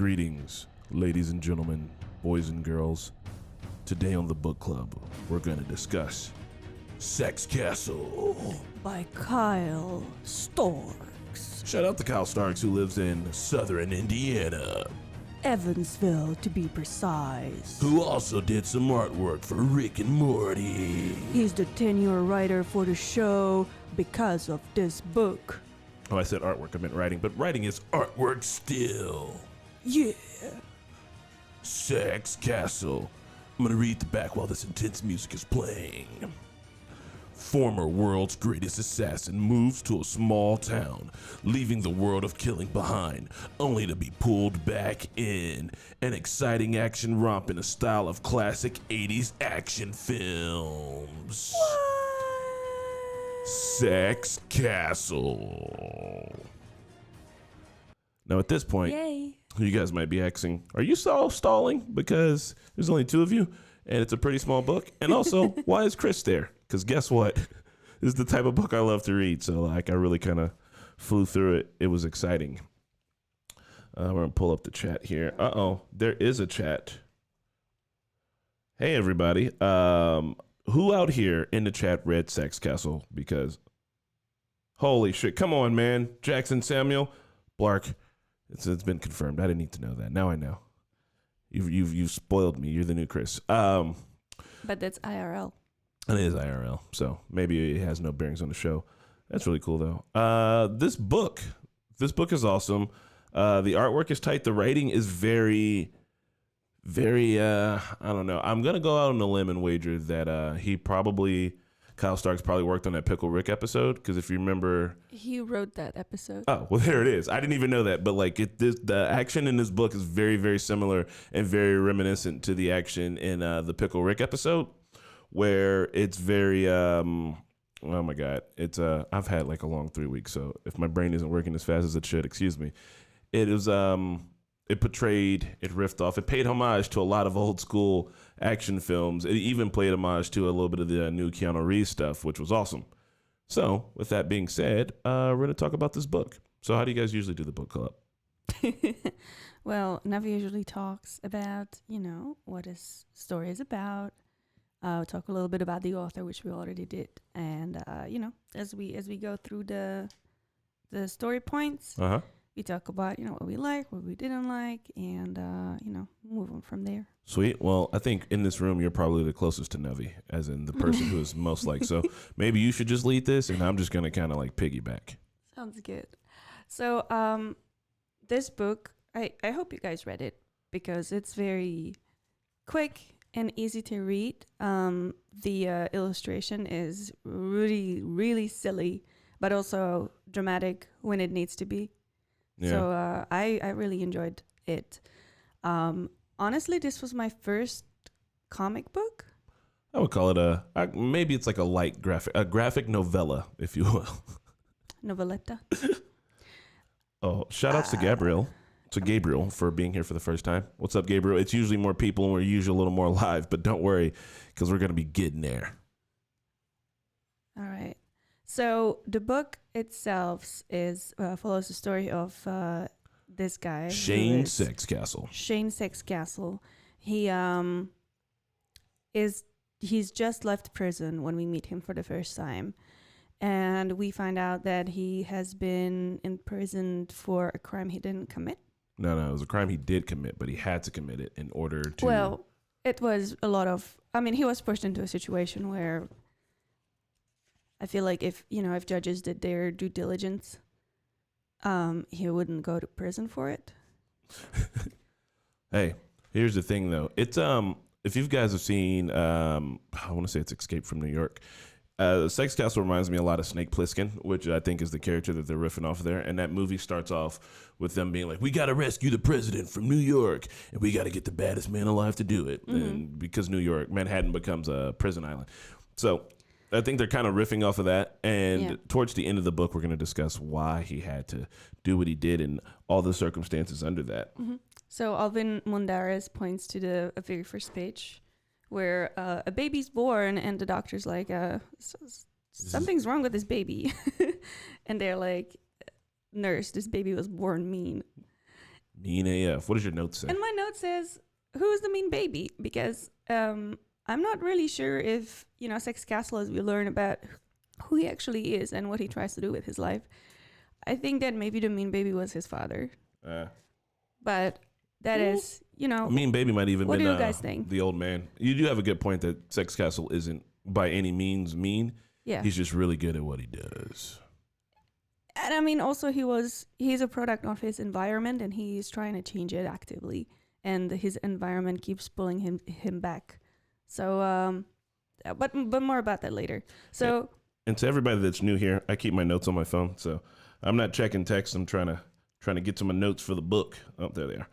Greetings, ladies and gentlemen, boys and girls. Today on the book club, we're going to discuss Sexcastle by Kyle Storks. Shout out to Kyle Starks, who lives in southern Indiana, Evansville to be precise. who also did some artwork for Rick and Morty. He's the tenure writer for the show because of this book. Oh, I said artwork, I meant writing, but writing is artwork still. Yeah. Sexcastle. I'm gonna read the back while this intense music is playing. Former world's greatest assassin moves to a small town, leaving the world of killing behind, only to be pulled back in. An exciting action romp in the style of classic 80s action films. Sexcastle. Now at this point, Yay. you guys might be asking, are you stalling? Because there's only two of you, and it's a pretty small book. And also, why is Chris there? Because guess what? This is the type of book I love to read. So I really kind of flew through it. It was exciting. We're going to pull up the chat here. There is a chat. Hey, everybody. Who out here in the chat read Sexcastle? Because, holy shit. Come on, man. Jackson Samuel. Blark. It's been confirmed. I didn't need to know that. Now I know. You've spoiled me. You're the new Chris. But that's IRL. It is IRL, so maybe it has no bearings on the show. That's really cool though. This book is awesome. The artwork is tight. The writing is very, very. I don't know. I'm gonna go out on a limb and wager that Kyle Starks probably worked on that Pickle Rick episode, because if you remember, He wrote that episode. oh, well, there it is. I didn't even know that, but like the action in this book is very, very similar and very reminiscent to the action in the Pickle Rick episode, where it's very oh my god, it's I've had like a long 3 weeks, so if my brain isn't working as fast as it should, excuse me. It was it portrayed, it riffed off, it paid homage to a lot of old school action films. It even played homage to a little bit of the new Keanu Reeves stuff, which was awesome. So with that being said, we're going to talk about this book. So how do you guys usually do the book club? Well, Navi usually talks about, what his story is about. Talk a little bit about the author, which we already did. And, as we go through the story points, we talk about, what we like, what we didn't like, and, move on from there. Sweet. Well, I think in this room, you're probably the closest to Nevi, as in the person who is most like. So maybe you should just lead this, and I'm just going to kind of like piggyback. Sounds good. So this book, I hope you guys read it, because it's very quick and easy to read. The illustration is really, really silly, but also dramatic when it needs to be. Yeah. So I really enjoyed it. Honestly, this was my first comic book. I would call it maybe it's like a light graphic novella, if you will. Noveletta. Oh, shout outs to Gabriel for being here for the first time. What's up, Gabriel? It's usually more people and we're usually a little more live, but don't worry, because we're going to be getting there. All right. So the book itself follows the story of this guy, Shane Sexcastle. Shane Sexcastle. He's just left prison when we meet him for the first time, and we find out that he has been imprisoned for a crime he didn't commit. No, it was a crime he did commit, but he had to commit it in order to. Well, it was a lot of. I mean, he was pushed into a situation where I feel like if judges did their due diligence, he wouldn't go to prison for it. Hey, here's the thing though. It's if you guys have seen I want to say it's Escape from New York. Sexcastle reminds me a lot of Snake Plissken, which I think is the character that they're riffing off there. And that movie starts off with them being like, we got to rescue the president from New York, and we got to get the baddest man alive to do it. Mm-hmm. And because Manhattan becomes a prison island. So I think they're kind of riffing off of that. And towards the end of the book, we're going to discuss why he had to do what he did and all the circumstances under that. Mm-hmm. So Alvin Mundares points to the very first page where a baby's born and the doctor's like, something's wrong with this baby. And they're like, nurse, this baby was born mean. Mean AF. What does your note say? And my note says, "Who's the mean baby?" Because I'm not really sure if Sexcastle, as we learn about who he actually is and what he tries to do with his life. I think that maybe the mean baby was his father, but that is Mean baby might even what been do you guys think? the old man. You do have a good point that Sexcastle isn't by any means mean. Yeah, He's just really good at what he does. and I mean also he's a product of his environment and he's trying to change it actively, and his environment keeps pulling him back. So but more about that later. So and to everybody that's new here, I keep my notes on my phone, so I'm not checking text. I'm trying to get to my notes for the book. Oh, there they are.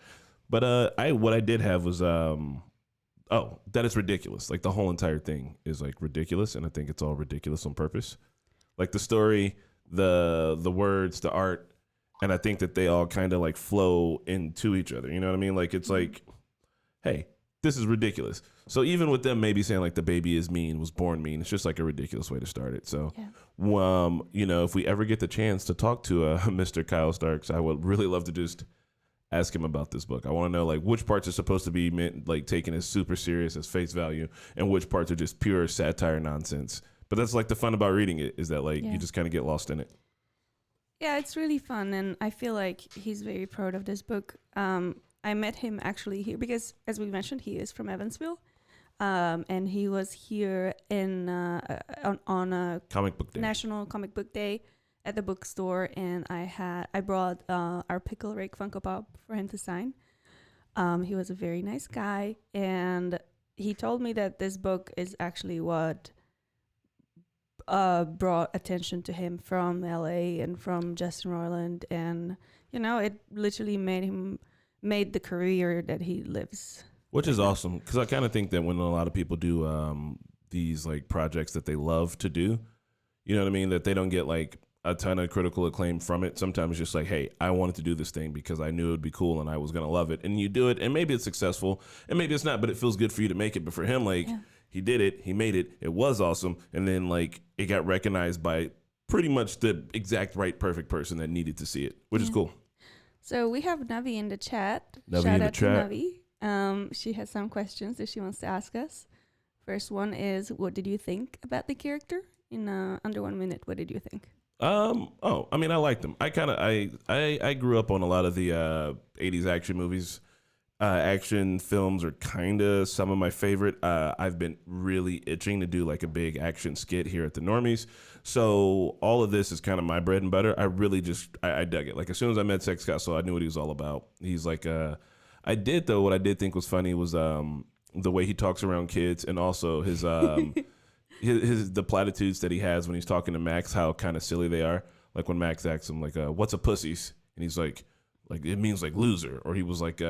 But what I did have was that it's ridiculous. Like the whole entire thing is like ridiculous, and I think it's all ridiculous on purpose. Like the story, the words, the art, and I think that they all kind of like flow into each other. You know what I mean? Like it's like, hey, this is ridiculous. So even with them maybe saying like the baby is mean, was born mean, it's just like a ridiculous way to start it. So, if we ever get the chance to talk to Mr. Kyle Starks, I would really love to just ask him about this book. I want to know like which parts are supposed to be meant like taken as super serious as face value, and which parts are just pure satire nonsense. But that's like the fun about reading it, is that like you just kind of get lost in it. yeah, it's really fun, and I feel like he's very proud of this book. I met him actually here because, as we mentioned, he is from Evansville, and he was here on a Comic book day. National Comic Book Day at the bookstore, and I brought our Pickle Rick Funko Pop for him to sign. He was a very nice guy, and he told me that this book is actually what brought attention to him from LA and from Justin Roiland, and it literally made the career that he lives. Which is awesome, because I kind of think that when a lot of people do these like projects that they love to do, you know what I mean, that they don't get like a ton of critical acclaim from it. Sometimes it's just like, hey, I wanted to do this thing because I knew it would be cool and I was going to love it. And you do it, and maybe it's successful, and maybe it's not, but it feels good for you to make it. But for him, like, he did it, he made it, it was awesome, and then like it got recognized by pretty much the exact right, perfect person that needed to see it, which is cool. So we have Navi in the chat. Shout out to Navi. She has some questions that she wants to ask us. First one is, what did you think about the character? In under 1 minute, what did you think? I mean, I liked them. I grew up on a lot of the 80s action movies. Action films are kind of some of my favorite. I've been really itching to do like a big action skit here at the Normies. So all of this is kind of my bread and butter. I really I dug it. Like as soon as I met Sexcastle, I knew what he was all about. He's like, what I did think was funny was the way he talks around kids, and also his the platitudes that he has when he's talking to Max, how kind of silly they are. Like when Max asks him like, what's a pussies? And he's like it means like loser. Or he was like,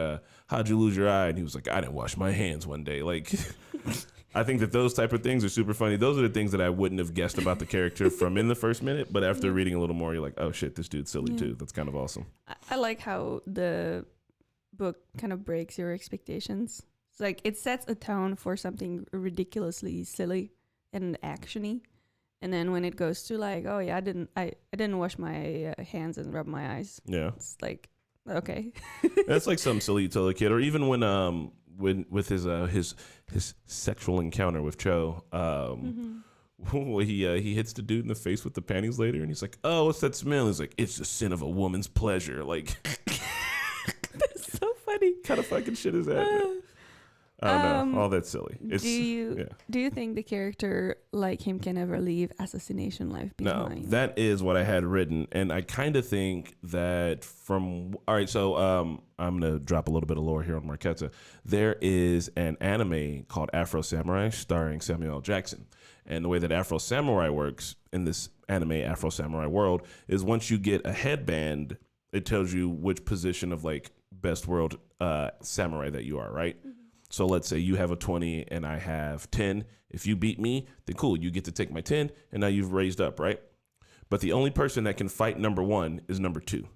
how'd you lose your eye? And he was like, I didn't wash my hands one day. Like, I think that those type of things are super funny. Those are the things that I wouldn't have guessed about the character from in the first minute. But after reading a little more, you're like, oh shit, this dude's silly too. That's kind of awesome. I like how the book kind of breaks your expectations. It's like it sets a tone for something ridiculously silly and actiony, and then when it goes to like, oh yeah, I didn't wash my hands and rub my eyes. Yeah, it's like, okay. That's like something silly you tell a kid. Or even when with his sexual encounter with Cho, he hits the dude in the face with the panties later, and he's like, oh, what's that smell? He's like, it's the sin of a woman's pleasure. Like, that's so funny. What kind of fucking shit is that, man? I don't know. All that's silly. Do you think the character like him can ever leave assassination life behind? No, that is what I had written, and I kind of think that all right, so I'm gonna drop a little bit of lore here on Marquetta. There is an anime called Afro Samurai starring Samuel L. Jackson, and the way that Afro Samurai works in this anime Afro Samurai world is once you get a headband, it tells you which position of like best world samurai that you are, right? Mm-hmm. So let's say you have a 20 and I have 10. If you beat me, then cool, you get to take my 10, and now you've raised up, right? But the only person that can fight number 1 is number 2.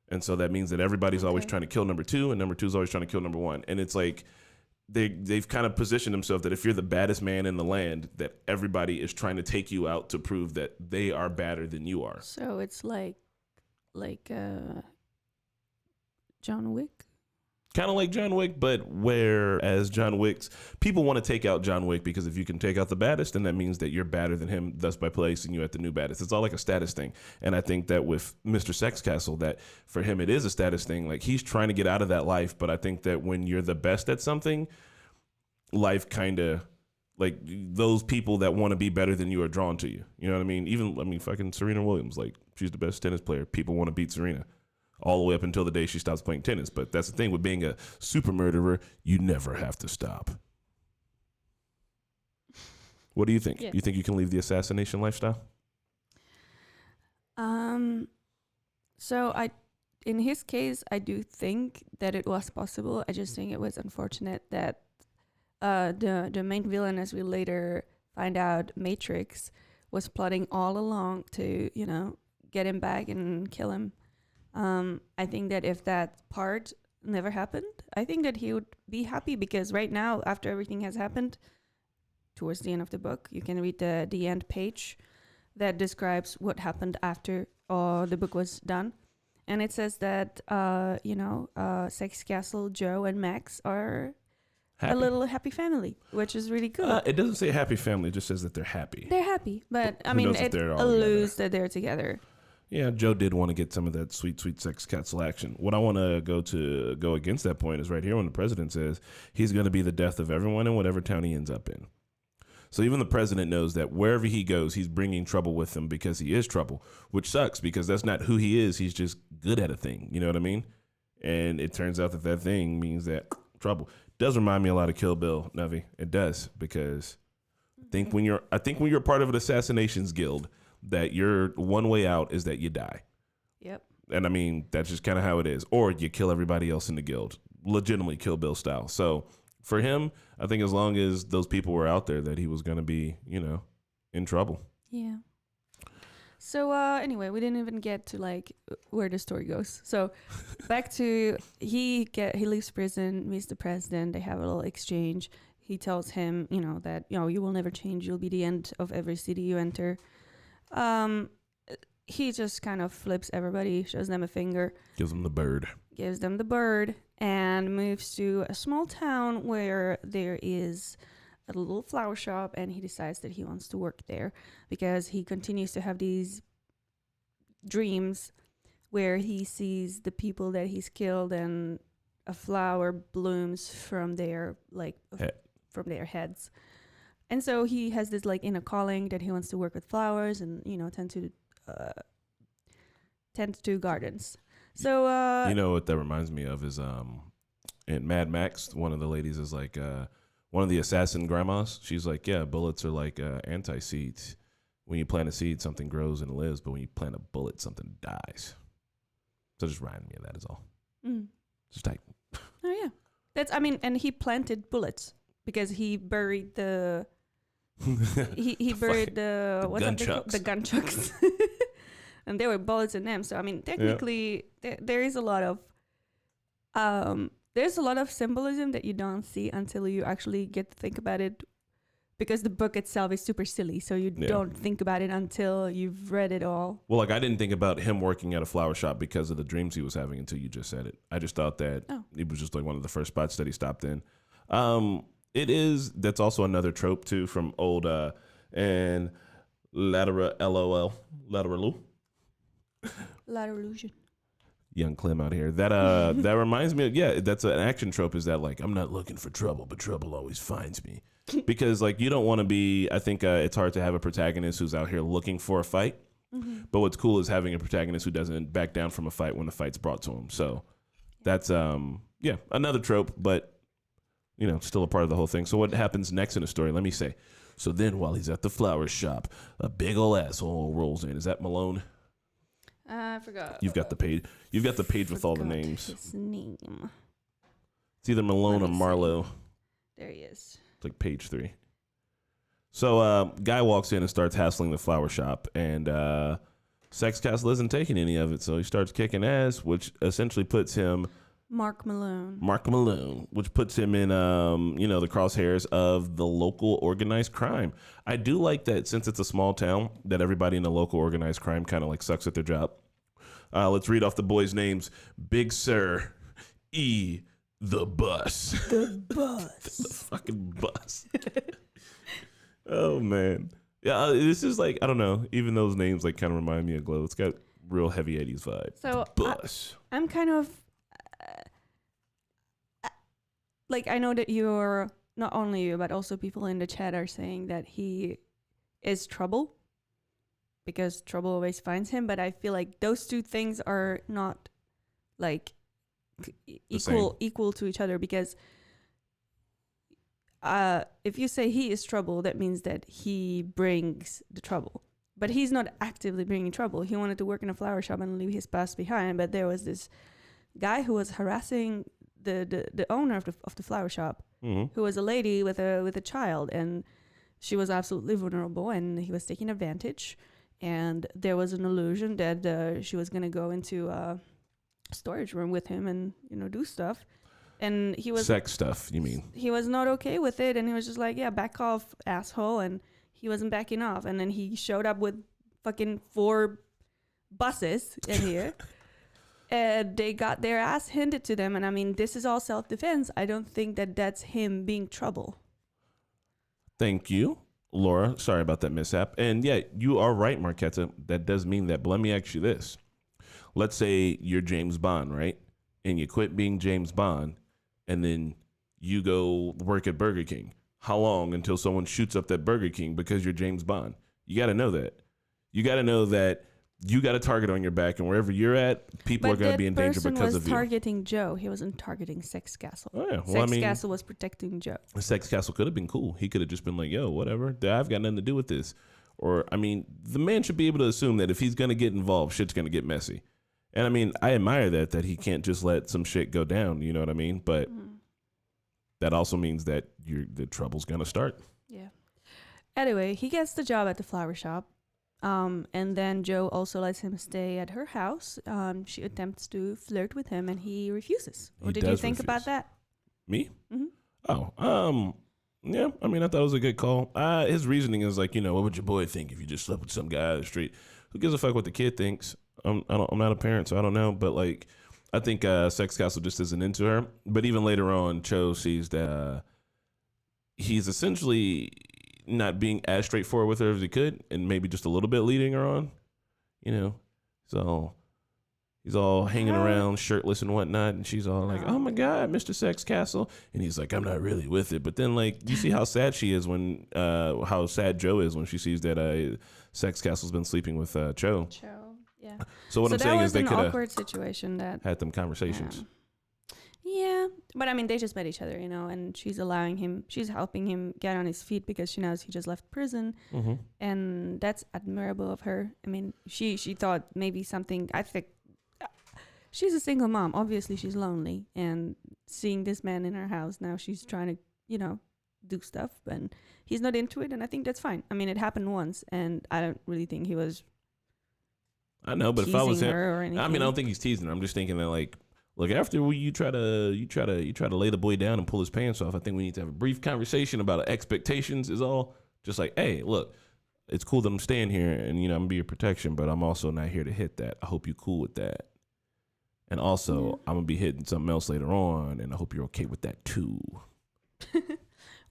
And so that means that everybody's always trying to kill number 2, and number 2 is always trying to kill number 1. And it's like they've kind of positioned themselves that if you're the baddest man in the land, that everybody is trying to take you out to prove that they are badder than you are. So it's like John Wick. Kind of like John Wick, but whereas John Wick's people want to take out John Wick because if you can take out the baddest, then that means that you're badder than him, thus by placing you at the new baddest. It's all like a status thing. And I think that with Mr. Sexcastle, that for him it is a status thing. Like he's trying to get out of that life, but I think that when you're the best at something, life kind of like those people that want to be better than you are drawn to you. You know what I mean? Even fucking Serena Williams, like she's the best tennis player. People want to beat Serena. All the way up until the day she stops playing tennis. But that's the thing with being a super murderer, you never have to stop. What do you think? Yeah. You think you can leave the assassination lifestyle? So in his case, I do think that it was possible. I just think it was unfortunate that the main villain, as we later find out, Matrix, was plotting all along to, get him back and kill him. I think that if that part never happened, I think that he would be happy because right now, after everything has happened, towards the end of the book, you can read the end page that describes what happened after the book was done. And it says that, Sexcastle, Joe, and Max are a little happy family, which is really cool. It doesn't say happy family. It just says that they're happy. They're happy. But, I Who mean, knows if it they're all alludes that they're together. Yeah, Joe did want to get some of that sweet, sweet Sexcastle action. What I want to go against that point is right here when the president says he's going to be the death of everyone in whatever town he ends up in. So even the president knows that wherever he goes, he's bringing trouble with him because he is trouble, which sucks because that's not who he is. He's just good at a thing. You know what I mean? And it turns out that thing means that trouble. It does remind me a lot of Kill Bill, Navi. It does because I think when you're part of an assassinations guild, that your one way out is that you die. Yep. And I mean, that's just kind of how it is. Or you kill everybody else in the guild. Legitimately Kill Bill style. So for him, I think as long as those people were out there, that he was going to be, in trouble. Yeah. So anyway, we didn't even get to like where the story goes. So back to he leaves prison, meets the president. They have a little exchange. He tells him, that you will never change. You'll be the end of every city you enter. He just kind of flips everybody, shows them a finger. Gives them the bird. And moves to a small town where there is a little flower shop, and he decides that he wants to work there because he continues to have these dreams where he sees the people that he's killed and a flower blooms from their from their heads. And so he has this like inner calling that he wants to work with flowers and tend to gardens. So you know what that reminds me of is in Mad Max, one of the ladies is like one of the assassin grandmas. She's like, yeah, bullets are like anti-seeds. When you plant a seed, something grows and lives, but when you plant a bullet, something dies. So just reminding me of that is all. Just like, oh yeah, and he planted bullets because he buried the. he buried the gun chucks. The gun chucks, and there were bullets in them. So I mean, technically, there is a lot of there's a lot of symbolism that you don't see until you actually get to think about it, because the book itself is super silly. So you don't think about it until you've read it all. Well, like I didn't think about him working at a flower shop because of the dreams he was having until you just said it. I just thought that it was just like one of the first spots that he stopped in. That's also another trope too from old and Lateralu. Laterallusion. Young Clem out here. That that reminds me of, that's an action trope, is that like I'm not looking for trouble, but trouble always finds me. Because like you don't want to be, I think it's hard to have a protagonist who's out here looking for a fight. Mm-hmm. But what's cool is having a protagonist who doesn't back down from a fight when the fight's brought to him. So that's another trope, but still a part of the whole thing. So what happens next in the story? Let me say. So then while he's at the flower shop, a big ol' asshole rolls in. Is that Malone? I forgot. You've got the page. You've got the page with all the names. His name. It's either Malone or Marlowe. There he is. It's like page 3. So guy walks in and starts hassling the flower shop, and Sexcastle isn't taking any of it, so he starts kicking ass, which essentially puts him Mark Malone, which puts him in, the crosshairs of the local organized crime. I do like that since it's a small town, that everybody in the local organized crime kind of like sucks at their job. Let's read off the boys' names. Big Sir, the bus. The bus. The fucking bus. Oh man. Yeah, this is like, I don't know, even those names like kind of remind me of Glow. It's got real heavy 80s vibe. So Bus. I'm kind of like, I know that you're, not only you, but also people in the chat are saying that he is trouble because trouble always finds him. But I feel like those two things are not like equal to each other, because if you say he is trouble, that means that he brings the trouble. But he's not actively bringing trouble. He wanted to work in a flower shop and leave his past behind. But there was this guy who was harassing the owner of the flower shop, who was a lady with a child, and she was absolutely vulnerable, and he was taking advantage. And there was an illusion that she was gonna go into a storage room with him and do stuff. And he was sex stuff. You mean? He was not okay with it, and he was just like, "Yeah, back off, asshole." And he wasn't backing off. And then he showed up with fucking 4 buses in here. And they got their ass handed to them. And I mean, this is all self-defense. I don't think that that's him being trouble. Thank you, Laura. Sorry about that mishap. And yeah, you are right, Marquetta. That does mean that. But let me ask you this. Let's say you're James Bond, right? And you quit being James Bond, and then you go work at Burger King. How long until someone shoots up that Burger King because you're James Bond? You got to know that. You got to know that you got a target on your back, and wherever you're at, people are going to be in danger because of you. But that person was targeting Joe. He wasn't targeting Sexcastle. Oh, yeah. Well, Sexcastle was protecting Joe. Sexcastle could have been cool. He could have just been like, yo, whatever. I've got nothing to do with this. Or, I mean, the man should be able to assume that if he's going to get involved, shit's going to get messy. And, I mean, I admire that he can't just let some shit go down. You know what I mean? But that also means that the trouble's going to start. Yeah. Anyway, he gets the job at the flower shop. And then Joe also lets him stay at her house. She attempts to flirt with him, and he refuses. What did you think about that? Me? Mm-hmm. Oh, yeah. I mean, I thought it was a good call. His reasoning is like, what would your boy think if you just slept with some guy on the street? Who gives a fuck what the kid thinks? I'm not a parent, so I don't know. But like, I think Sexcastle just isn't into her. But even later on, Cho sees that he's essentially not being as straightforward with her as he could, and maybe just a little bit leading her on, So he's all hanging around shirtless and whatnot, and she's all like, "Oh my God, Mr. Sexcastle," and he's like, "I'm not really with it." But then, like, you see how sad she is when, how sad Joe is when she sees that Sexcastle's been sleeping with Cho. Yeah. So what I'm saying is they could have awkward situation that had them conversations. Yeah, but I mean, they just met each other, and she's helping him get on his feet because she knows he just left prison, and that's admirable of her. I mean, she thought maybe something. I think she's a single mom. Obviously, she's lonely, and seeing this man in her house now, she's trying to, do stuff, and he's not into it, and I think that's fine. I mean, it happened once, and I don't really think he was. I know, but if I was him, I mean, I don't think he's teasing her. I'm just thinking that, like, look, after you try to lay the boy down and pull his pants off, I think we need to have a brief conversation about expectations. Is all. Just like, hey, look, it's cool that I'm staying here, and I'm gonna be your protection, but I'm also not here to hit that. I hope you're cool with that, and also I'm gonna be hitting something else later on, and I hope you're okay with that too.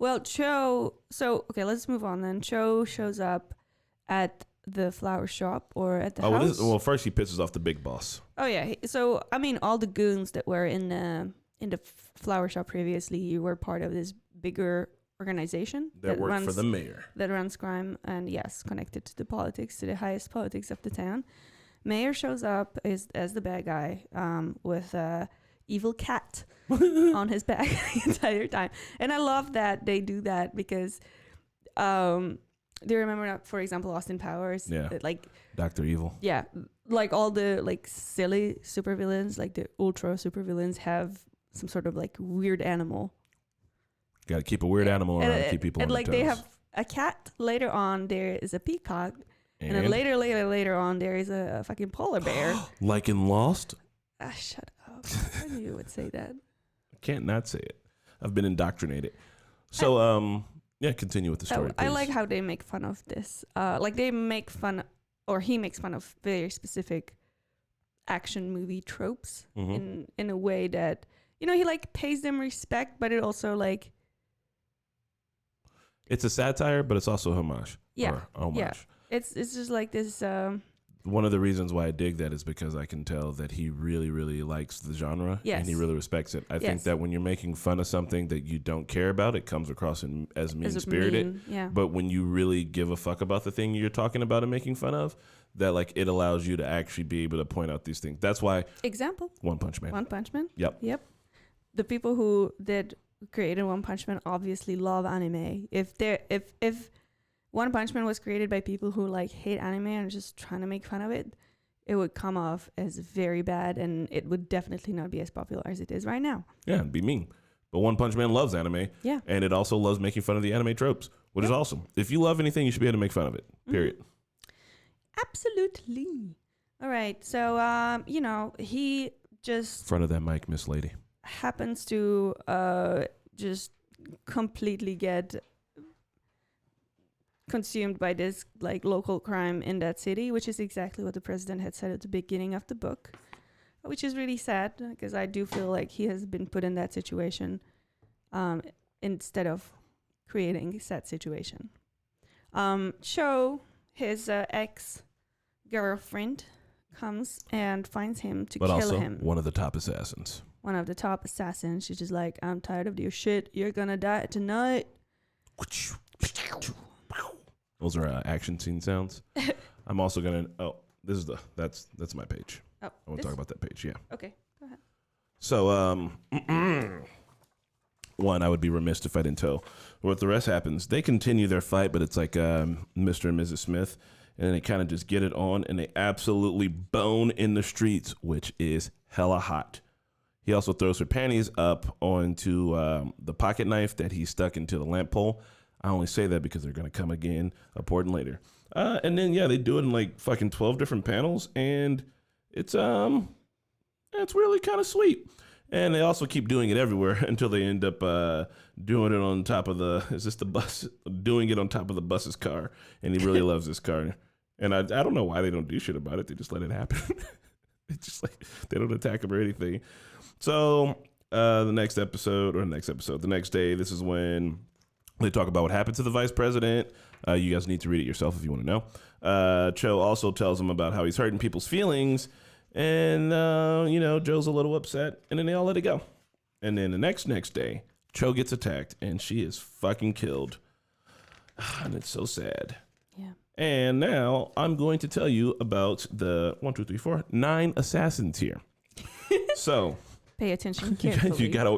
Well, Cho. So okay, let's move on then. Cho shows up at the flower shop or at the house. Well, first he pisses off the big boss. Oh yeah. So I mean, all the goons that were in the flower shop previously were part of this bigger organization that worked for the mayor, that runs crime, and yes, connected to the politics, to the highest politics of the town. Mayor shows up as the bad guy, with a evil cat on his back the entire time, and I love that they do that because. Do you remember, for example, Austin Powers? Yeah. Like Dr. Evil. Yeah. Like all the like silly supervillains, like the ultra supervillains have some sort of like weird animal. Got to keep a weird animal around to keep people on their toes. They have a cat. Later on, there is a peacock. And then later on, there is a fucking polar bear. Like in Lost? Shut up. I knew you would say that. I can't not say it. I've been indoctrinated. So, yeah, continue with the story, please. I like how they make fun of this. Like they make fun, or he makes fun of very specific action movie tropes in a way that, he like pays them respect, but it also like It's a satire, but it's also a homage. Yeah. Or homage. Yeah. It's just like this. One of the reasons why I dig that is because I can tell that he really, really likes the genre and he Yes. really respects it. I think Yes. that when you're making fun of something that you don't care about, it comes across as mean-spirited. Yeah. But when you really give a fuck about the thing you're talking about and making fun of, that like it allows you to actually be able to point out these things. That's why Example. One Punch Man. One Punch Man. Yep. The people who created One Punch Man obviously love anime. If One Punch Man was created by people who like hate anime and are just trying to make fun of it, it would come off as very bad, and it would definitely not be as popular as it is right now. Yeah, it'd be mean. But One Punch Man loves anime. Yeah. And it also loves making fun of the anime tropes, which is awesome. If you love anything, you should be able to make fun of it. Period. Absolutely. All right. So, he just Front of that mic, Miss Lady. happens to just completely get consumed by this like local crime in that city, which is exactly what the president had said at the beginning of the book, which is really sad because I do feel like he has been put in that situation instead of creating that situation. Cho, his ex-girlfriend, comes and finds him to But kill also him. one of the top assassins. One of the top assassins. She's just like, I'm tired of your shit. You're gonna die tonight. Those are action scene sounds. I'm also gonna. Oh, this is that's my page. Oh, I want to talk about that page. Yeah. Okay, go ahead. So one, I would be remiss if I didn't tell what the rest happens. They continue their fight, but it's like Mr. and Mrs. Smith, and they kind of just get it on, and they absolutely bone in the streets, which is hella hot. He also throws her panties up onto the pocket knife that he stuck into the lamp pole. I only say that because they're going to come again important later. And then, yeah, they do it in like fucking 12 different panels, and it's really kind of sweet. And they also keep doing it everywhere until they end up doing it on top of the bus? Doing it on top of the bus's car. And he really loves this car. And I don't know why they don't do shit about it. They just let it happen. It's just like they don't attack him or anything. So the next day, this is when they talk about what happened to the vice president. You guys need to read it yourself if you want to know. Cho also tells him about how he's hurting people's feelings. And, Joe's a little upset. And then they all let it go. And then the next day, Cho gets attacked. And she is fucking killed. And it's so sad. Yeah. And now I'm going to tell you about the 9 assassins here. So Pay attention carefully. you got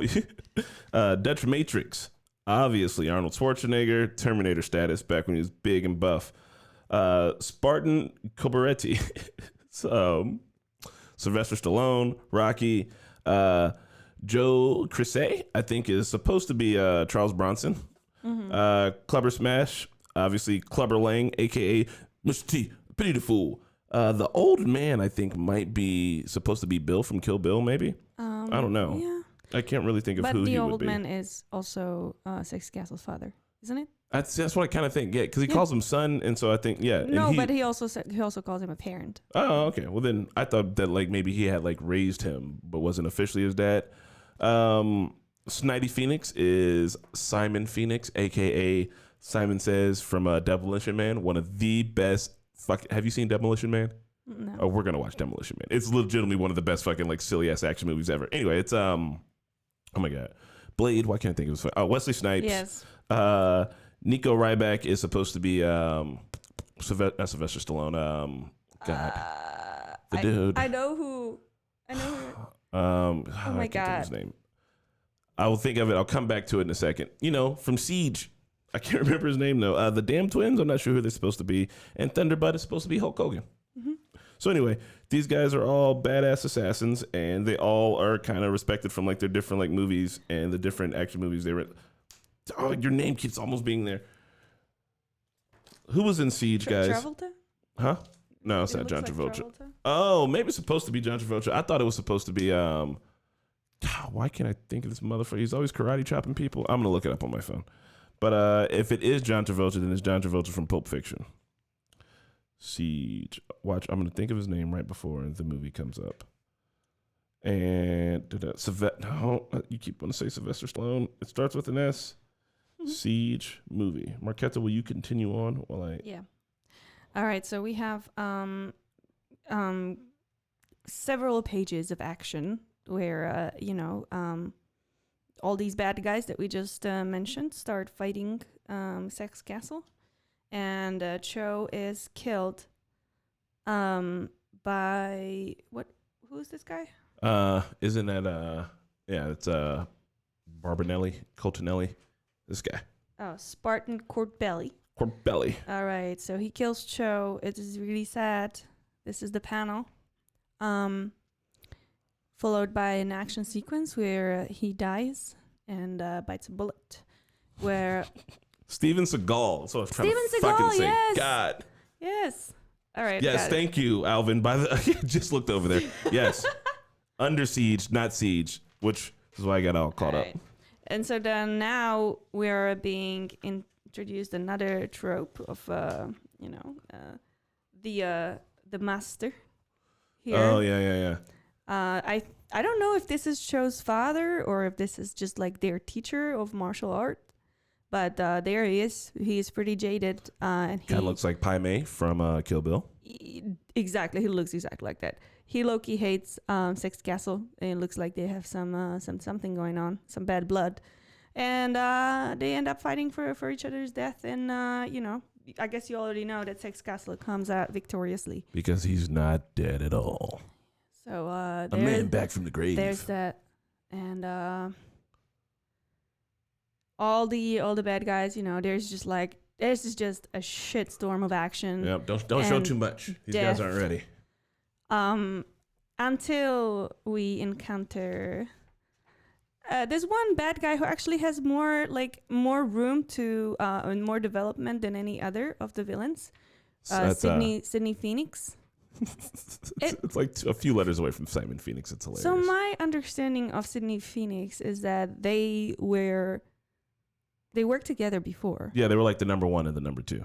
Detrimatrix. Obviously, Arnold Schwarzenegger, Terminator status back when he was big and buff. Spartan Cobaretti, Sylvester Stallone, Rocky. Joe Crisey, I think, is supposed to be Charles Bronson. Mm-hmm. Clubber Smash, obviously Clubber Lang, a.k.a. Mr. T, Pity the Fool. The old man, I think, might be supposed to be Bill from Kill Bill, maybe? I don't know. Yeah. I can't really think of who he would be. But the old man is also Sexcastle's father, isn't it? That's what I kind of think. Yeah, because he calls him son, and so I think No, but he also calls him a parent. Oh, okay. Well, then I thought that like maybe he had like raised him, but wasn't officially his dad. Snidey Phoenix is Simon Phoenix, aka Simon Says from Demolition Man, one of the best. Have you seen Demolition Man? No. Oh, we're gonna watch Demolition Man. It's legitimately one of the best fucking like silly ass action movies ever. Anyway, it's oh my god, Blade. Why can't I think of his? Oh, Wesley Snipes. Yes. Nico Ryback is supposed to be Sylvester Stallone. The dude. I know who. Oh my God. His name. I will think of it. I'll come back to it in a second. From Siege. I can't remember his name though. The Damn Twins. I'm not sure who they're supposed to be. And Thunderbutt is supposed to be Hulk Hogan. Mm-hmm. So anyway, these guys are all badass assassins, and they all are kind of respected from like their different like movies and the different action movies they were. Oh, your name keeps almost being there. Who was in Siege, guys? Travolta? Huh? No, it's not John Travolta. Oh, maybe it's supposed to be John Travolta. I thought it was supposed to be why can't I think of this motherfucker? He's always karate chopping people. I'm gonna look it up on my phone. But if it is John Travolta, then it's John Travolta from Pulp Fiction. Siege. Watch, I'm gonna think of his name right before the movie comes up. And no, you keep want to say Sylvester Stallone. It starts with an S. Siege movie. Marquetta, will you continue on while I? Yeah. All right. So we have several pages of action where all these bad guys that we just mentioned start fighting Sexcastle, and Cho is killed by what? Who is this guy? Isn't that it's Barbanelli, Coltonelli, this guy. Oh, Spartan Corbelli. Corbelli. All right, so he kills Cho. It is really sad. This is the panel. Followed by an action sequence where he dies and bites a bullet. Where Steven Seagal. That's what I was trying Steven to Seagal, fucking say. yes. God. Yes. All right. Yes, thank you, Alvin. By the just looked over there. Yes. Under siege, not siege, which is why I got all caught up. And so then now we're being introduced another trope of the master here. Oh yeah. I don't know if this is Cho's father or if this is just like their teacher of martial art, but there he is. He is pretty jaded, and he kind of looks like Pai Mei from Kill Bill. Exactly, he looks exactly like that. He low-key hates Sexcastle, and it looks like they have something going on, some bad blood, and they end up fighting for each other's death. And I guess you already know that Sexcastle comes out victoriously because he's not dead at all. So a man back from the grave. There's that, and all the bad guys. There's just a shitstorm of action. Yep. Don't show too much. These guys aren't ready. Until we encounter this one bad guy who actually has more room to and more development than any other of the villains. Sydney Phoenix. It's like a few letters away from Simon Phoenix. It's hilarious. So my understanding of Sydney Phoenix is that they worked together before. Yeah, they were like the number 1 and the number 2.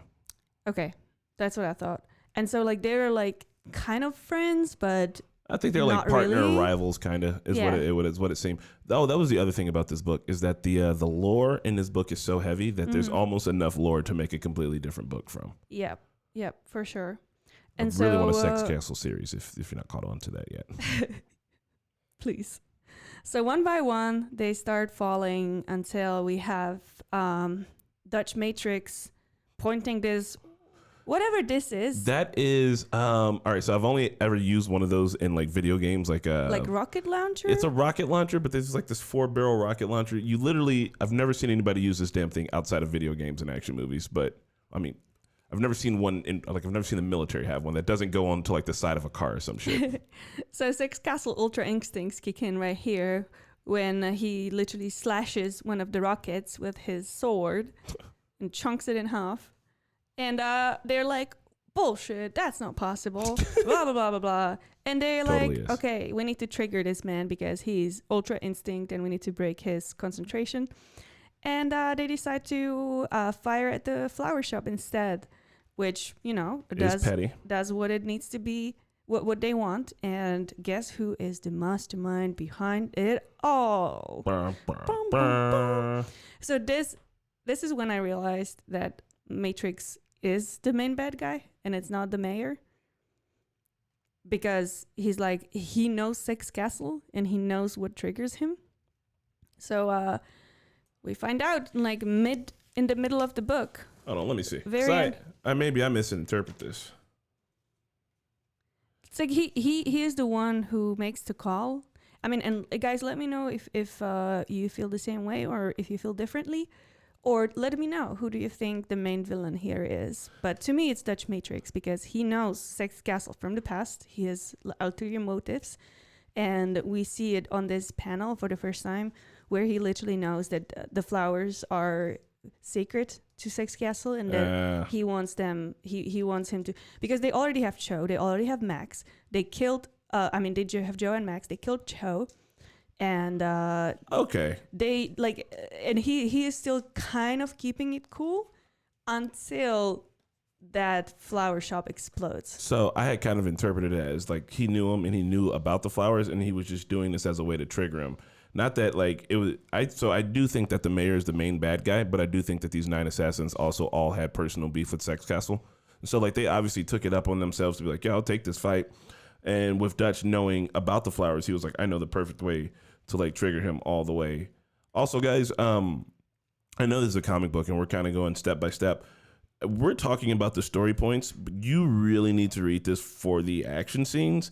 Okay, that's what I thought. And so they're kind of friends, but I think they're like partner really. rivals, kind of is what it seemed. Oh, that was the other thing about this book is that the lore in this book is so heavy that there's almost enough lore to make a completely different book from. Yep, for sure. I really want a Sexcastle series if you're not caught on to that yet. Please. So one by one, they start falling until we have Dutch Matrix pointing this, whatever this is. That is, all right, so I've only ever used one of those in video games. Like rocket launcher? It's a rocket launcher, but there's this 4-barrel rocket launcher. I've never seen anybody use this damn thing outside of video games and action movies, but I mean, I've never seen one I've never seen the military have one that doesn't go on to the side of a car or some shit. So Sexcastle Ultra Instincts kick in right here when he literally slashes one of the rockets with his sword and chunks it in half. And they're like, bullshit, that's not possible. Blah, blah, blah, blah, blah. And they're Totally is. Okay, we need to trigger this man because he's ultra instinct and we need to break his concentration. And they decide to fire at the flower shop instead, which, does what it needs to be, what they want. And guess who is the mastermind behind it all? Bah, bah, Bum, bum, bum. So this is when I realized that Matrix is the main bad guy and it's not the mayor. Because he knows Sexcastle and he knows what triggers him. So we find out in the middle of the book. Hold on, let me see. Very I misinterpret this. It's like he is the one who makes the call. I mean, and guys, let me know if you feel the same way or if you feel differently. Or let me know, who do you think the main villain here is? But to me, it's Dutch Matrix because he knows Sexcastle from the past. He has ulterior motives. And we see it on this panel for the first time where he literally knows that the flowers are sacred to Sexcastle and that he wants them, he wants him to, because they already have Cho, they already have Max. They killed, they have Joe and Max. They killed Cho. And okay, they and he is still kind of keeping it cool until that flower shop explodes. So I had kind of interpreted it as like he knew him and he knew about the flowers and he was just doing this as a way to trigger him. Not that like it was. So I do think that the mayor is the main bad guy, but I do think that these 9 assassins also all had personal beef with Sexcastle. So like they obviously took it up on themselves to be like, yeah, I'll take this fight. And with Dutch knowing about the flowers, he was like, I know the perfect way to like trigger him all the way. Also, guys, I know this is a comic book and we're kind of going step by step. We're talking about the story points, but you really need to read this for the action scenes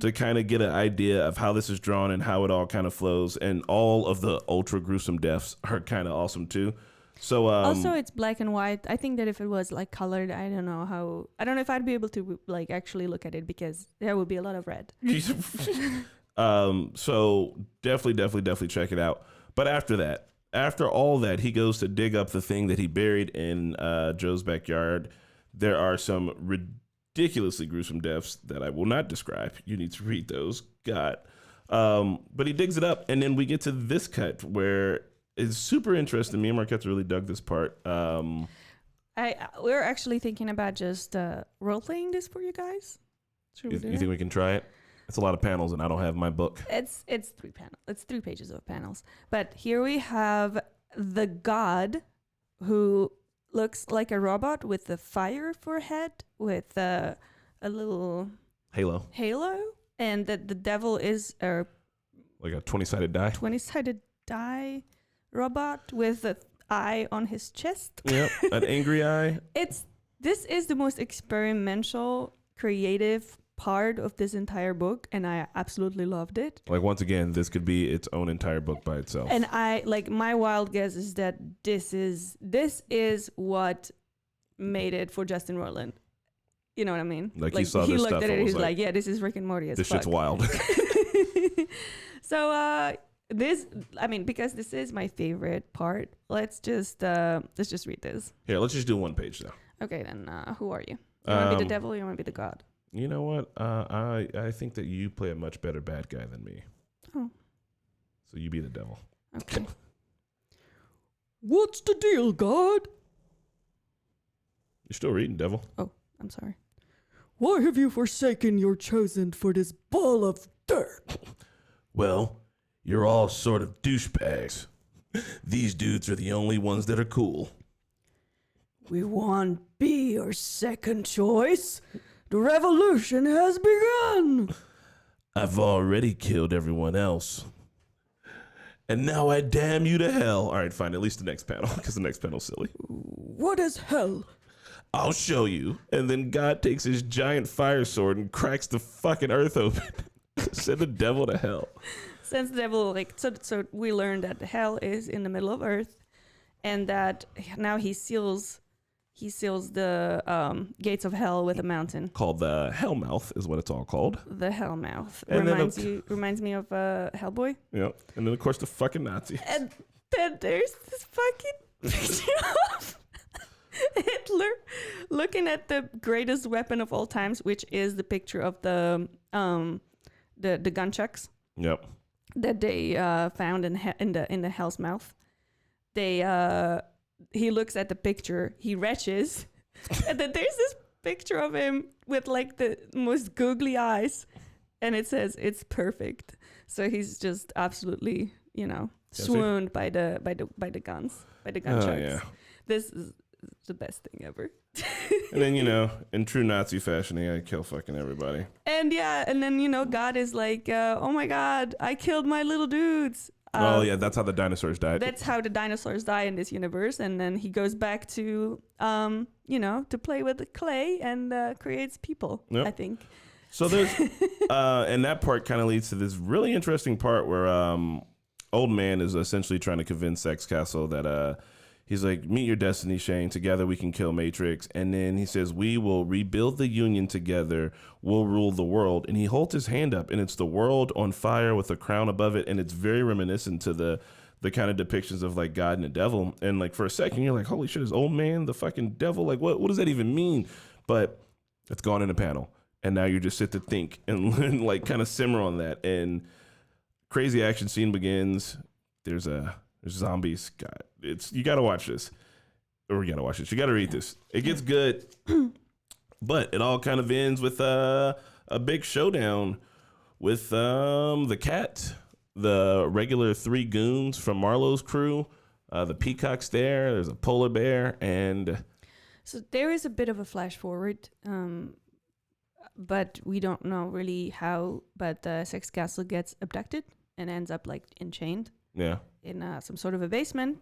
to kind of get an idea of how this is drawn and how it all kind of flows. And all of the ultra gruesome deaths are kind of awesome too. So also, it's black and white. I think that if it was like colored, I don't know if I'd be able to like actually look at it because there would be a lot of red. So definitely check it out. But after all that, he goes to dig up the thing that he buried in Joe's backyard. There are some ridiculously gruesome deaths that I will not describe. You need to read those. God. But he digs it up, and then we get to this cut where it's super interesting. Me and Marquette really dug this part. We're actually thinking about just role-playing this for you guys. You think we can try it? It's a lot of panels, and I don't have my book. It's 3 panels. It's 3 pages of panels. But here we have the god who looks like a robot with a fire forehead with a little halo, and that the devil is a like a 20-sided die. 20-sided die robot with an eye on his chest. Yep, an angry eye. This is the most experimental, creative part of this entire book, and I absolutely loved it. Like, once again, this could be its own entire book by itself. And I like, my wild guess is that this is what made it for Justin Roiland. You know what I mean? Like he saw this looked stuff at it, and was he's like, yeah, this is Rick and Morty as this fuck. shit's wild. So because this is my favorite part, let's just read this. Here, let's just do one page though. Okay, then who are you? You want to be the devil or you want to be the god? You know what? I think that you play a much better bad guy than me. Oh. So you be the devil. Okay. What's the deal, God? You're still reading, devil. Oh, I'm sorry. Why have you forsaken your chosen for this ball of dirt? Well, you're all sort of douchebags. These dudes are the only ones that are cool. We won't be your second choice. The revolution has begun. I've already killed everyone else. And now I damn you to hell. All right, fine. At least the next panel, because the next panel's silly. What is hell? I'll show you. And then God takes his giant fire sword and cracks the fucking earth open. Send the devil to hell. Sends the devil, so we learned that hell is in the middle of earth, and that now he seals the gates of hell with a mountain called the Hellmouth is what it's all called. The Hellmouth And reminds me of Hellboy. Yeah, and then of course the fucking Nazis. And then there's this fucking picture of Hitler looking at the greatest weapon of all times, which is the picture of the gunchucks. Yep. That they found in the Hell's Mouth. He looks at the picture, he retches, and then there's this picture of him with like the most googly eyes, and it says it's perfect. So he's just absolutely, swooned by the guns, by the gunshots. Oh, yeah. This is the best thing ever. And then, in true Nazi fashion, he gotta kill fucking everybody. And then, God is like, oh my God, I killed my little dudes. That's how the dinosaurs died. That's how the dinosaurs die in this universe. And then he goes back to, to play with the clay and creates people, Yep. I think. So there's, and that part kind of leads to this really interesting part where old man is essentially trying to convince Sexcastle that he's like, meet your destiny, Shane. Together we can kill Matrix. And then he says, we will rebuild the Union together. We'll rule the world. And he holds his hand up, and it's the world on fire with a crown above it. And it's very reminiscent to the kind of depictions of like God and the devil. And like for a second, you're like, holy shit, is old man the fucking devil? Like, what does that even mean? But it's gone in the panel. And now you just sit to think and like kind of simmer on that. And crazy action scene begins. There's zombies. God, you got to watch this. we gotta watch this. You gotta read this. It gets good, but it all kind of ends with a big showdown with the cat, the regular 3 goons from Marlowe's crew, the peacock's there. There's a polar bear, and So there is a bit of a flash forward, but we don't know really how. But Sexcastle gets abducted and ends up like enchained yeah, in some sort of a basement,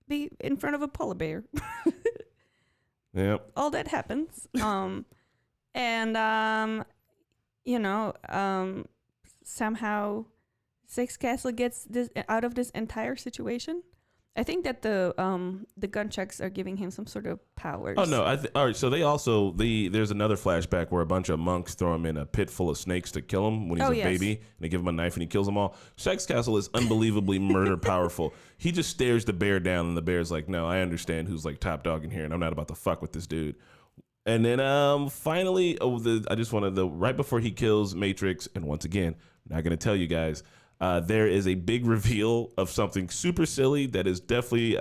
in front of a polar bear. yeah. All that happens, and somehow Sexcastle gets this out of this entire situation. I think that the gunchucks are giving him some sort of powers. Oh no! All right. So there's another flashback where a bunch of monks throw him in a pit full of snakes to kill him when he's a baby, and they give him a knife and he kills them all. Sexcastle is unbelievably murder powerful. He just stares the bear down, and the bear's like, "No, I understand who's like top dog in here, and I'm not about to fuck with this dude." And then finally, I just wanted right before he kills Matrix, and once again, I'm not gonna tell you guys. There is a big reveal of something super silly that is definitely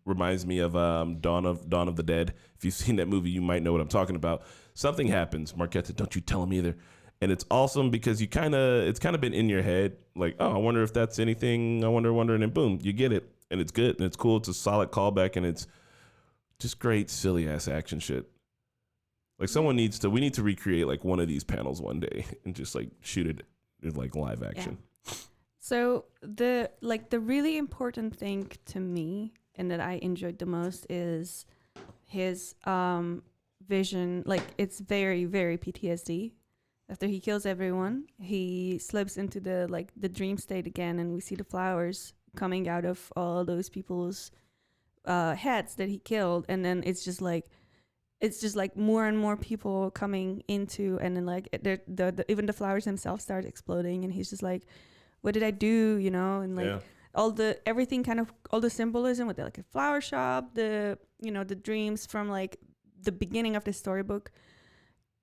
reminds me of Dawn of the Dead. If you've seen that movie, you might know what I'm talking about. Something happens, Marquette said, don't you tell him either. And it's awesome because it's kind of been in your head, like, oh, I wonder if that's anything. I wonder, and then boom, you get it, and it's good and it's cool. It's a solid callback, and it's just great silly ass action shit. Like we need to recreate like one of these panels one day and just like shoot it in like live action. Yeah. So the really important thing to me and that I enjoyed the most is his vision. Like it's very, very PTSD. After he kills everyone, he slips into the dream state again, and we see the flowers coming out of all those people's heads that he killed, and then it's just like more and more people coming into, and then like even the flowers themselves start exploding, and he's just like, what did I do, and like all the symbolism with like a flower shop, the dreams from like the beginning of the storybook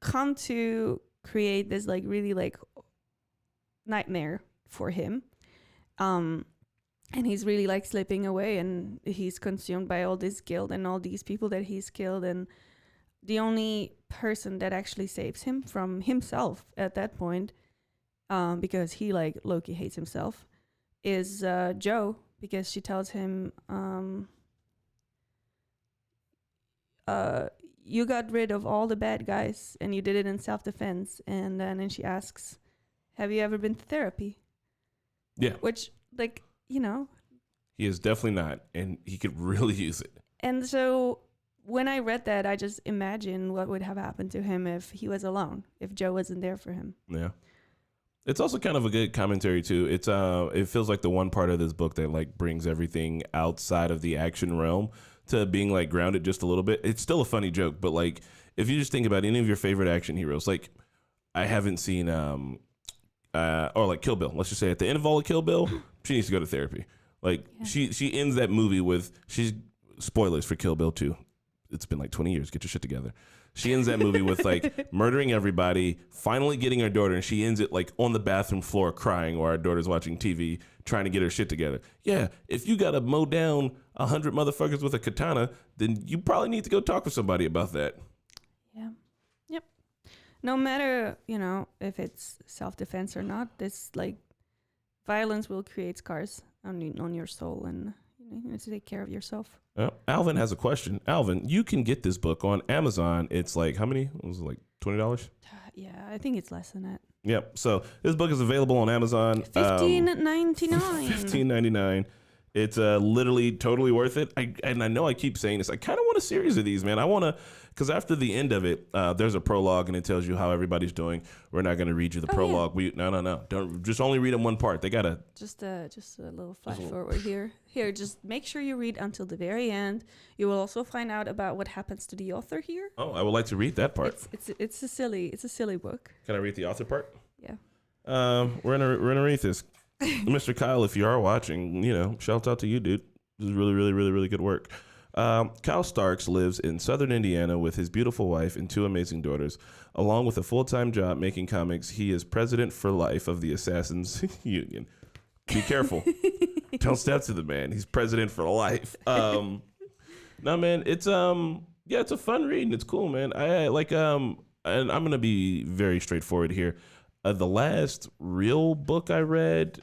come to create this like really like nightmare for him, and he's really like slipping away, and he's consumed by all this guilt and all these people that he's killed, and the only person that actually saves him from himself at that point, because he like Loki hates himself, is Joe, because she tells him, you got rid of all the bad guys and you did it in self-defense. And then she asks, have you ever been to therapy? Yeah. Which, like, He is definitely not, and he could really use it. And so when I read that, I just imagined what would have happened to him if he was alone, if Joe wasn't there for him. Yeah. It's also kind of a good commentary too. It's it feels like the one part of this book that like brings everything outside of the action realm to being like grounded just a little bit. It's still a funny joke, but like if you just think about any of your favorite action heroes, like I haven't seen or like Kill Bill. Let's just say at the end of all of Kill Bill, she needs to go to therapy. Like she ends that movie with spoilers for Kill Bill 2. It's been like 20 years. Get your shit together. She ends that movie with like murdering everybody, finally getting her daughter, and she ends it like on the bathroom floor crying while our daughter's watching TV, trying to get her shit together. Yeah, if you gotta mow down 100 motherfuckers with a katana, then you probably need to go talk with somebody about that. Yeah. Yep. No matter, if it's self-defense or not, this like violence will create scars on your soul, and you need to take care of yourself. Alvin has a question. Alvin, you can get this book on Amazon. It's like, how many? Was it like $20? Yeah, I think it's less than that. Yep. So this book is available on Amazon. $15.99. $15.99. It's literally totally worth it. I know I keep saying this. I kind of want a series of these, man. I want to, because after the end of it, there's a prologue and it tells you how everybody's doing. We're not going to read you the prologue. Yeah. No. Don't just only read them one part. They gotta just a little flash forward here. Here, just make sure you read until the very end. You will also find out about what happens to the author here. Oh, I would like to read that part. It's a silly book. Can I read the author part? Yeah. We're gonna read this. Mr. Kyle, if you are watching, shout out to you, dude. This is really, really, really, really good work. Kyle Starks lives in southern Indiana with his beautiful wife and 2 amazing daughters. Along with a full-time job making comics, he is president for life of the Assassins Union. Be careful. Don't step to the man. He's president for life. No, man, it's yeah, it's a fun read and it's cool, man. I like and I'm gonna be very straightforward here. The last real book I read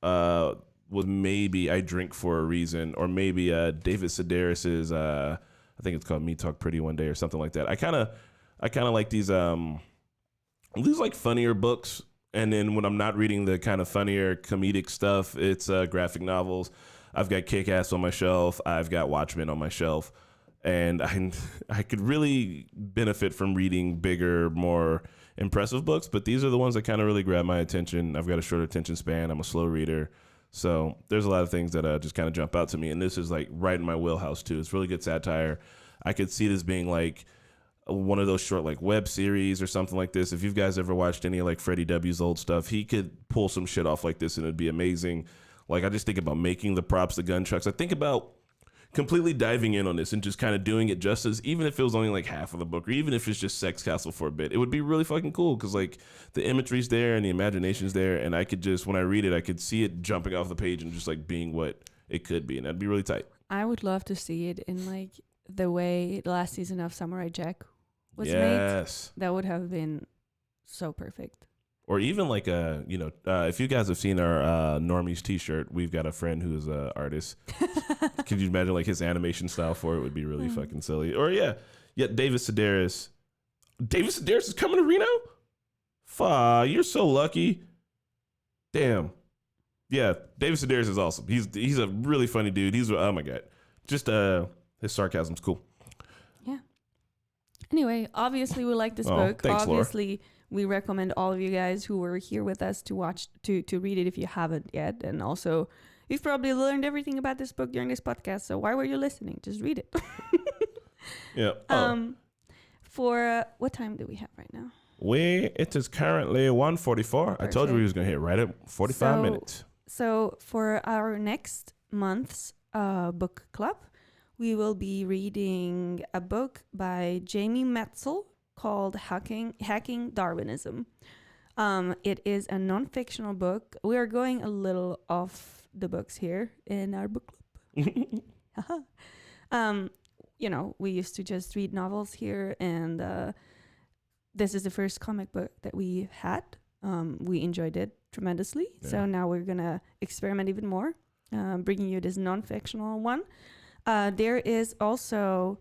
was maybe I Drink for a Reason, or maybe David Sedaris's I think it's called Me Talk Pretty One Day or something like that. I kind of like these like funnier books. And then when I'm not reading the kind of funnier comedic stuff, it's graphic novels. I've got Kick-Ass on my shelf. I've got Watchmen on my shelf. And I could really benefit from reading bigger, more impressive books, but these are the ones that kind of really grab my attention. I've got a short attention span. I'm a slow reader. So there's a lot of things that just kind of jump out to me. And this is like right in my wheelhouse too. It's really good satire. I could see this being like one of those short like web series or something like this. If you guys ever watched any like Freddie W's old stuff, he could pull some shit off like this and it'd be amazing. Like I just think about making the props, the gun trucks. I think about completely diving in on this and just kind of doing it justice, even if it was only like half of the book, or even if it's just Sexcastle for a bit. It would be really fucking cool because like the imagery's there and the imagination's there, and I could just, when I read it, I could see it jumping off the page and just like being what it could be, and that'd be really tight. I would love to see it in like the way the last season of Samurai Jack was made. Yes. That would have been so perfect. Or even like if you guys have seen our Normies T-shirt, we've got a friend who's an artist. Could you imagine like his animation style for it would be really fucking silly? Or David Sedaris. David Sedaris is coming to Reno? You're so lucky. Damn. Yeah, David Sedaris is awesome. He's a really funny dude. Oh my god, just his sarcasm's cool. Yeah. Anyway, obviously we like this book. Thanks, obviously. Laura. We recommend all of you guys who were here with us to read it if you haven't yet. And also, you've probably learned everything about this book during this podcast. So why were you listening? Just read it. Yeah. For what time do we have right now? It is currently 1:44. I told you we was going to hit right at 45 minutes. So for our next month's book club, we will be reading a book by Jamie Metzl called Hacking Darwinism. It is a non-fictional book. We are going a little off the books here in our book club. We used to just read novels here, and this is the first comic book that we had. We enjoyed it tremendously. Yeah. So now we're going to experiment even more, bringing you this non-fictional one. There is also...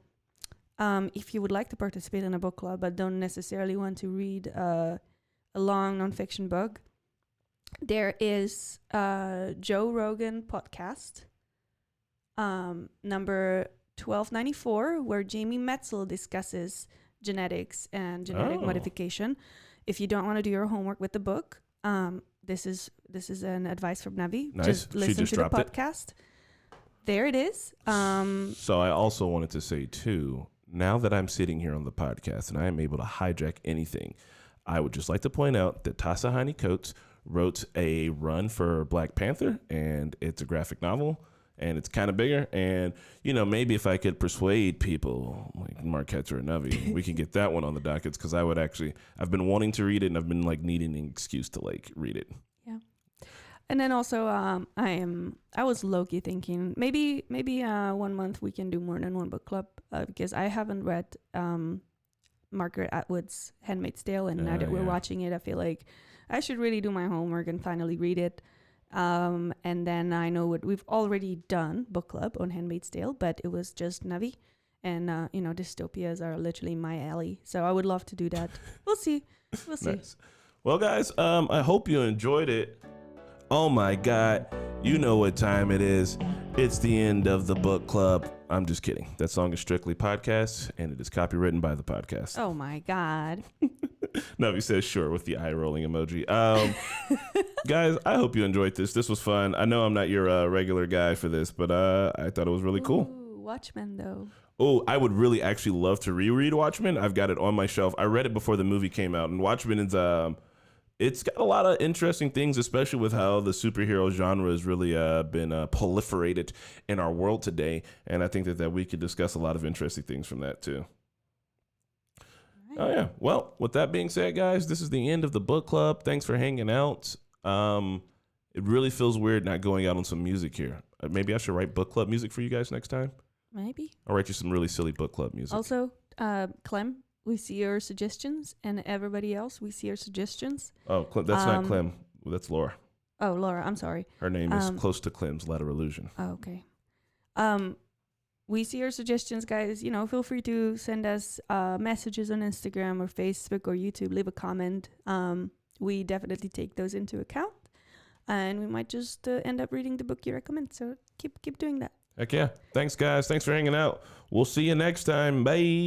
if you would like to participate in a book club but don't necessarily want to read a long nonfiction book, there is a Joe Rogan podcast, number 1294, where Jamie Metzl discusses genetics and genetic modification. If you don't want to do your homework with the book, this is an advice from Navi. Nice. Just listen to the podcast. There it is. So I also wanted to say too, now that I'm sitting here on the podcast and I am able to hijack anything, I would just like to point out that Ta-Nehisi Coates wrote a run for Black Panther, and it's a graphic novel, and it's kind of bigger. And, maybe if I could persuade people like Marquette or Navi, we can get that one on the dockets, because I've been wanting to read it, and I've been like needing an excuse to like read it. Yeah. And then also, I was low-key thinking maybe 1 month we can do more than one book club, because I haven't read Margaret Atwood's Handmaid's Tale, and now that we're watching it, I feel like I should really do my homework and finally read it. And then I know what we've already done book club on Handmaid's Tale, but it was just Navi, and dystopias are literally my alley. So I would love to do that. We'll see. Nice. Well, guys, I hope you enjoyed it. Oh my God, you know what time it is. It's the end of the book club. I'm just kidding. That song is strictly podcast, and it is copywritten by the podcast. Oh my God. Navi says sure with the eye rolling emoji. Guys, I hope you enjoyed this. This was fun. I know I'm not your regular guy for this, but I thought it was really cool. Watchmen, though. Oh, I would really actually love to reread Watchmen. I've got it on my shelf. I read it before the movie came out, and Watchmen is it's got a lot of interesting things, especially with how the superhero genre has really been proliferated in our world today. And I think that we could discuss a lot of interesting things from that too. Right. Oh yeah. Well, with that being said, guys, this is the end of the book club. Thanks for hanging out. It really feels weird not going out on some music here. Maybe I should write book club music for you guys next time. Maybe. I'll write you some really silly book club music. Also, Clem, we see your suggestions, and everybody else, we see your suggestions. Oh, that's not Clem. That's Laura. Oh, Laura, I'm sorry. Her name is close to Clem's Letter Illusion. Oh, okay. We see your suggestions, guys. You know, feel free to send us messages on Instagram or Facebook or YouTube. Leave a comment. We definitely take those into account, and we might just end up reading the book you recommend. So keep doing that. Heck yeah. Thanks, guys. Thanks for hanging out. We'll see you next time. Bye.